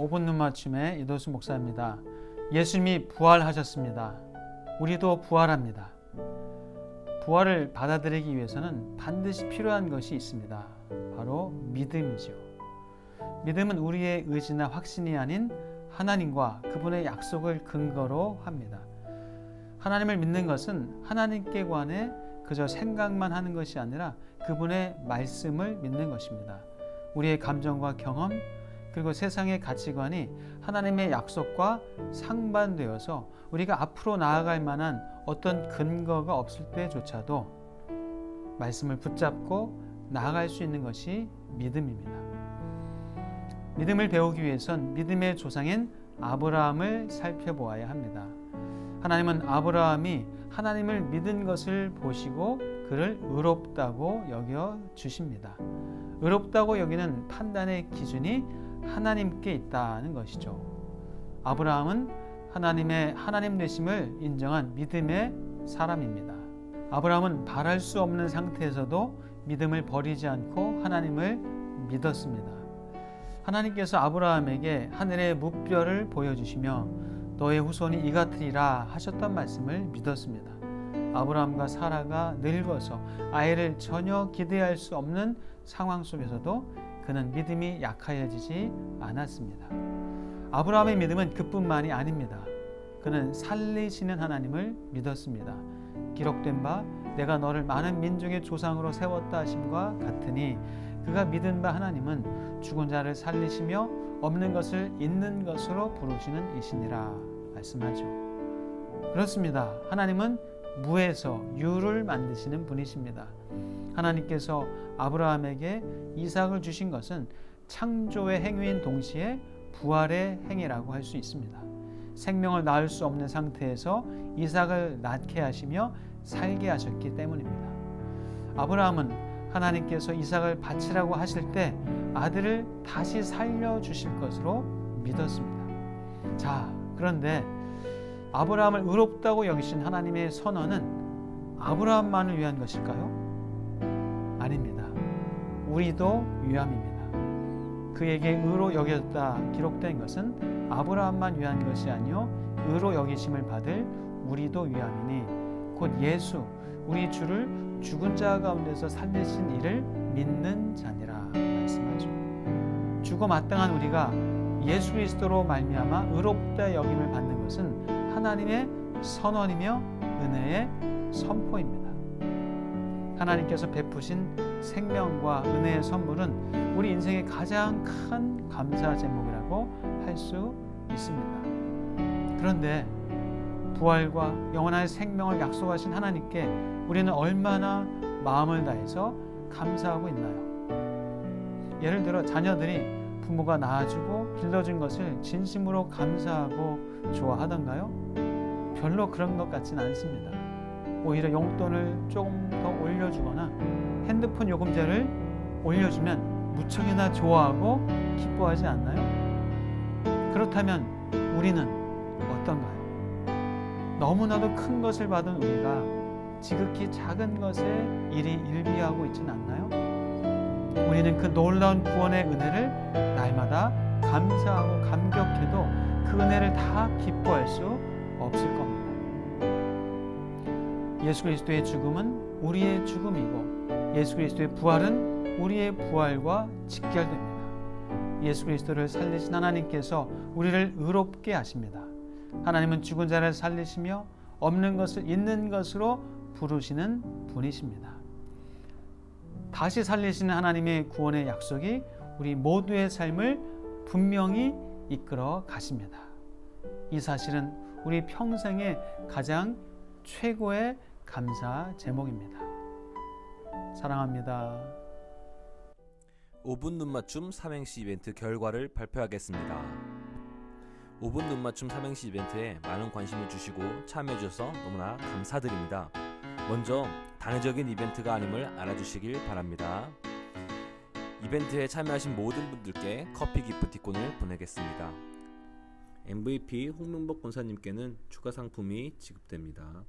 5분 눈맞춤의 이도수 목사입니다. 예수님이 부활하셨습니다. 우리도 부활합니다. 부활을 받아들이기 위해서는 반드시 필요한 것이 있습니다. 바로 믿음이죠. 믿음은 우리의 의지나 확신이 아닌 하나님과 그분의 약속을 근거로 합니다. 하나님을 믿는 것은 하나님께 관해 그저 생각만 하는 것이 아니라 그분의 말씀을 믿는 것입니다. 우리의 감정과 경험 그리고 세상의 가치관이 하나님의 약속과 상반되어서 우리가 앞으로 나아갈 만한 어떤 근거가 없을 때조차도 말씀을 붙잡고 나아갈 수 있는 것이 믿음입니다. 믿음을 배우기 위해선 믿음의 조상인 아브라함을 살펴보아야 합니다. 하나님은 아브라함이 하나님을 믿은 것을 보시고 그를 의롭다고 여겨 주십니다. 의롭다고 여기는 판단의 기준이 하나님께 있다는 것이죠. 아브라함은 하나님의 하나님 되심을 인정한 믿음의 사람입니다. 아브라함은 바랄 수 없는 상태에서도 믿음을 버리지 않고 하나님을 믿었습니다. 하나님께서 아브라함에게 하늘의 무뼈를 보여주시며 너의 후손이 이 같으리라 하셨던 말씀을 믿었습니다. 아브라함과 사라가 늙어서 아이를 전혀 기대할 수 없는 상황 속에서도 그는 믿음이 약해지지 않았습니다. 아브라함의 믿음은 그뿐만이 아닙니다. 그는 살리시는 하나님을 믿었습니다. 기록된 바 내가 너를 많은 민족의 조상으로 세웠다 하심과 같으니 그가 믿은 바 하나님은 죽은 자를 살리시며 없는 것을 있는 것으로 부르시는 이시니라 말씀하죠. 그렇습니다. 하나님은 무에서 유를 만드시는 분이십니다. 하나님께서 아브라함에게 이삭을 주신 것은 창조의 행위인 동시에 부활의 행위라고 할 수 있습니다. 생명을 낳을 수 없는 상태에서 이삭을 낳게 하시며 살게 하셨기 때문입니다. 아브라함은 하나님께서 이삭을 바치라고 하실 때 아들을 다시 살려주실 것으로 믿었습니다. 자, 그런데 아브라함을 의롭다고 여기신 하나님의 선언은 아브라함만을 위한 것일까요? 아닙니다. 우리도 유함입니다. 그에게 의로 여겨졌다 기록된 것은 아브라함만 위한 것이 아니요 의로 여기심을 받을 우리도 유함이니 곧 예수 우리 주를 죽은 자 가운데서 살리신 이를 믿는 자니라 말씀하죠. 죽어 마땅한 우리가 예수 그리스도로 말미암아 의롭다 여김을 받는 것은 하나님의 선언이며 은혜의 선포입니다. 하나님께서 베푸신 생명과 은혜의 선물은 우리 인생의 가장 큰 감사 제목이라고 할 수 있습니다. 그런데 부활과 영원한 생명을 약속하신 하나님께 우리는 얼마나 마음을 다해서 감사하고 있나요? 예를 들어 자녀들이 부모가 낳아주고 길러준 것을 진심으로 감사하고 좋아하던가요? 별로 그런 것 같지는 않습니다. 오히려 용돈을 조금 더 올려주거나 핸드폰 요금제를 올려주면 무척이나 좋아하고 기뻐하지 않나요? 그렇다면 우리는 어떤가요? 너무나도 큰 것을 받은 우리가 지극히 작은 것에 일이 일비하고 있지는 않나요? 우리는 그 놀라운 구원의 은혜를 날마다 감사하고 감격해도 그 은혜를 다 기뻐할 수 없을 겁니다. 예수 그리스도의 죽음은 우리의 죽음이고 예수 그리스도의 부활은 우리의 부활과 직결됩니다. 예수 그리스도를 살리신 하나님께서 우리를 의롭게 하십니다. 하나님은 죽은 자를 살리시며 없는 것을 있는 것으로 부르시는 분이십니다. 다시 살리시는 하나님의 구원의 약속이 우리 모두의 삶을 분명히 이끌어 가십니다. 이 사실은 우리 평생의 가장 최고의 감사 제목입니다. 사랑합니다. 5분 눈맞춤 삼행시 이벤트 결과를 발표하겠습니다. 5분 눈맞춤 삼행시 이벤트에 많은 관심을 주시고 참여해주셔서 너무나 감사드립니다. 먼저 단회적인 이벤트가 아님을 알아주시길 바랍니다. 이벤트에 참여하신 모든 분들께 커피 기프티콘을 보내겠습니다. MVP 홍명복 권사님께는 추가 상품이 지급됩니다.